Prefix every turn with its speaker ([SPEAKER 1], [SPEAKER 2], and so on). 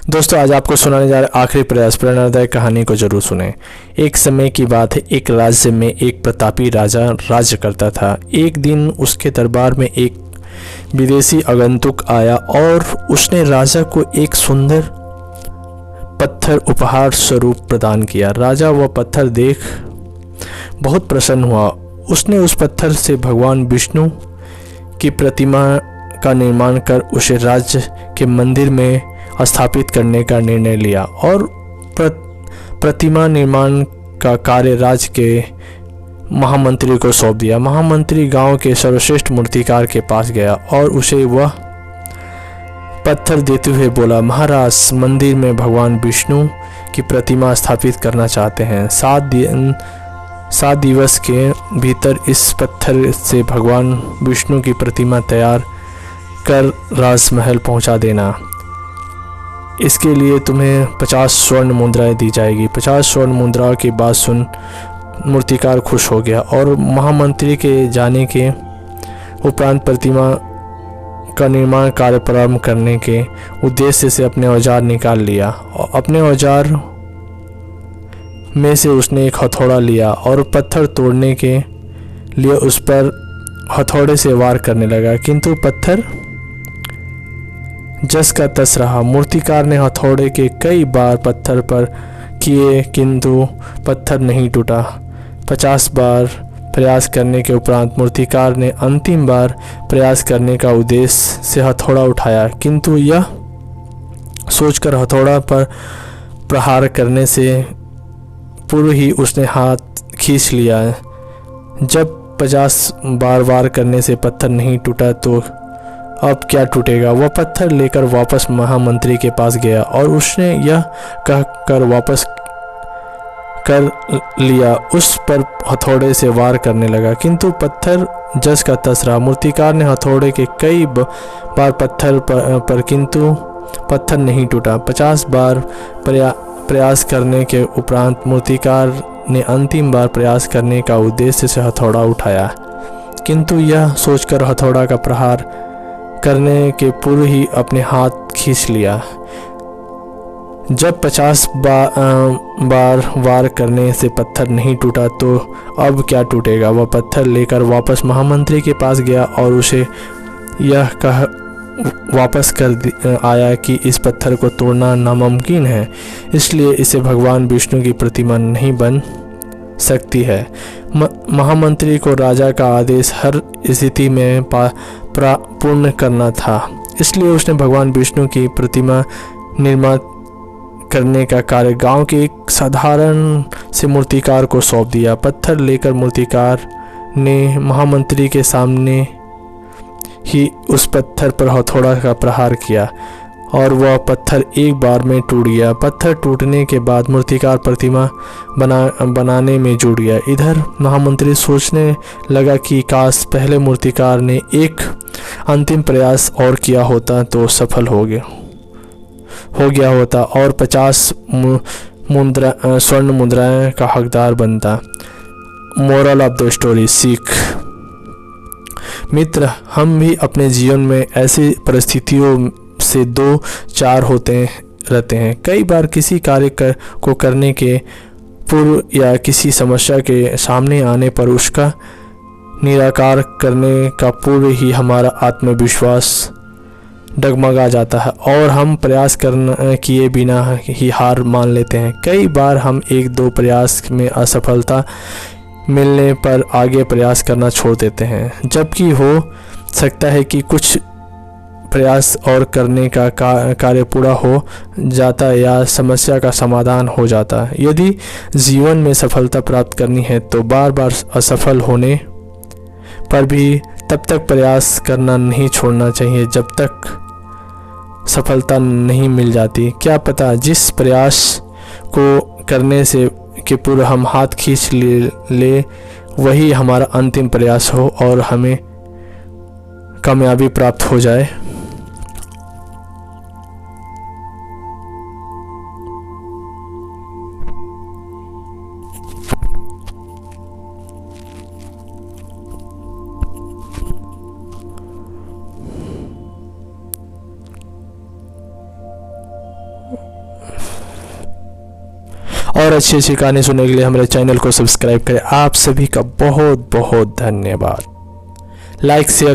[SPEAKER 1] दोस्तों, आज आपको सुनाने जा रहे आखिरी प्रयास प्रेरणादायक कहानी को जरूर सुने। एक समय की बात है, एक राज्य में एक प्रतापी राजा राज्य करता था। एक दिन उसके दरबार में एक विदेशी आगंतुक आया और उसने राजा को एक सुंदर पत्थर उपहार स्वरूप प्रदान किया। राजा वह पत्थर देख बहुत प्रसन्न हुआ। उसने उस पत्थर से भगवान विष्णु की प्रतिमा का निर्माण कर उसे राज्य के मंदिर में स्थापित करने का निर्णय लिया और प्रतिमा निर्माण का कार्य राज्य के महामंत्री को सौंप दिया। महामंत्री गांव के सर्वश्रेष्ठ मूर्तिकार के पास गया और उसे वह पत्थर देते हुए बोला, महाराज, मंदिर में भगवान विष्णु की प्रतिमा स्थापित करना चाहते हैं। 7 दिवस के भीतर इस पत्थर से भगवान विष्णु की प्रतिमा तैयार कर राजमहल पहुंचा देना। इसके लिए तुम्हें 50 स्वर्ण मुद्राएं दी जाएगी। 50 स्वर्ण मुद्राओं की बात सुन मूर्तिकार खुश हो गया और महामंत्री के जाने के उपरांत प्रतिमा का निर्माण कार्य प्रारंभ करने के उद्देश्य से अपने औजार निकाल लिया। अपने औजार में से उसने एक हथौड़ा लिया और पत्थर तोड़ने के लिए उस पर हथौड़े से वार करने लगा, किंतु पत्थर जस का तस रहा। मूर्तिकार ने हथौड़े के कई बार पत्थर पर किए, किंतु पत्थर नहीं टूटा। 50 बार प्रयास करने के उपरांत मूर्तिकार ने अंतिम बार प्रयास करने का उद्देश्य से हथौड़ा उठाया, किंतु यह सोचकर हथौड़ा पर प्रहार करने से पूर्व ही उसने हाथ खींच लिया। जब 50 बार वार करने से पत्थर नहीं टूटा तो अब क्या टूटेगा। वह पत्थर लेकर वापस महामंत्री के पास गया और उसने यह कहकर वापस कर लिया। उस पर हथौड़े से वार करने लगा, किंतु पत्थर जस का तस रहा। मूर्तिकार ने हथौड़े के कई बार पत्थर पर किंतु पत्थर नहीं टूटा। 50 बार प्रयास करने के उपरांत मूर्तिकार ने अंतिम बार प्रयास करने का उद्देश्य से हथौड़ा उठाया, किंतु यह सोचकर हथौड़ा का प्रहार करने के पूर्व ही अपने हाथ खींच लिया। जब 50 बार वार करने से पत्थर नहीं टूटा तो अब क्या टूटेगा। वह पत्थर लेकर वापस महामंत्री के पास गया और उसे यह कह वापस कर आया कि इस पत्थर को तोड़ना नामुमकिन है, इसलिए इसे भगवान विष्णु की प्रतिमा नहीं बन सकती है। महामंत्री को राजा का आदेश हर स्थिति में पूर्ण करना था, इसलिए उसने भगवान विष्णु की प्रतिमा निर्माण करने का कार्य गांव के एक साधारण से मूर्तिकार को सौंप दिया। पत्थर लेकर मूर्तिकार ने महामंत्री के सामने ही उस पत्थर पर हथौड़ा का प्रहार किया और वह पत्थर एक बार में टूट गया। पत्थर टूटने के बाद मूर्तिकार प्रतिमा बनाने में जुट गया। इधर महामंत्री सोचने लगा कि काश पहले मूर्तिकार ने एक अंतिम प्रयास और किया होता तो सफल हो गया होता और 50 स्वर्ण मुद्राएं का हकदार बनता। मोरल ऑफ द स्टोरी, सीख। मित्र, हम भी अपने जीवन में ऐसी परिस्थितियों से 2-4 होते रहते हैं। कई बार किसी कार्य को करने के पूर्व या किसी समस्या के सामने आने पर उसका निराकार करने का पूर्व ही हमारा आत्मविश्वास डगमगा जाता है और हम प्रयास किए बिना ही हार मान लेते हैं। कई बार हम 1-2 प्रयास में असफलता मिलने पर आगे प्रयास करना छोड़ देते हैं, जबकि हो सकता है कि कुछ प्रयास और करने का कार्य पूरा हो जाता या समस्या का समाधान हो जाता। यदि जीवन में सफलता प्राप्त करनी है तो बार बार असफल होने पर भी तब तक प्रयास करना नहीं छोड़ना चाहिए जब तक सफलता नहीं मिल जाती। क्या पता जिस प्रयास को करने से के पूर्व हम हाथ खींच ले वही हमारा अंतिम प्रयास हो और हमें कामयाबी प्राप्त हो जाए। और अच्छी अच्छी कहानी सुनने के लिए हमारे चैनल को सब्सक्राइब करें। आप सभी का बहुत बहुत धन्यवाद। Like share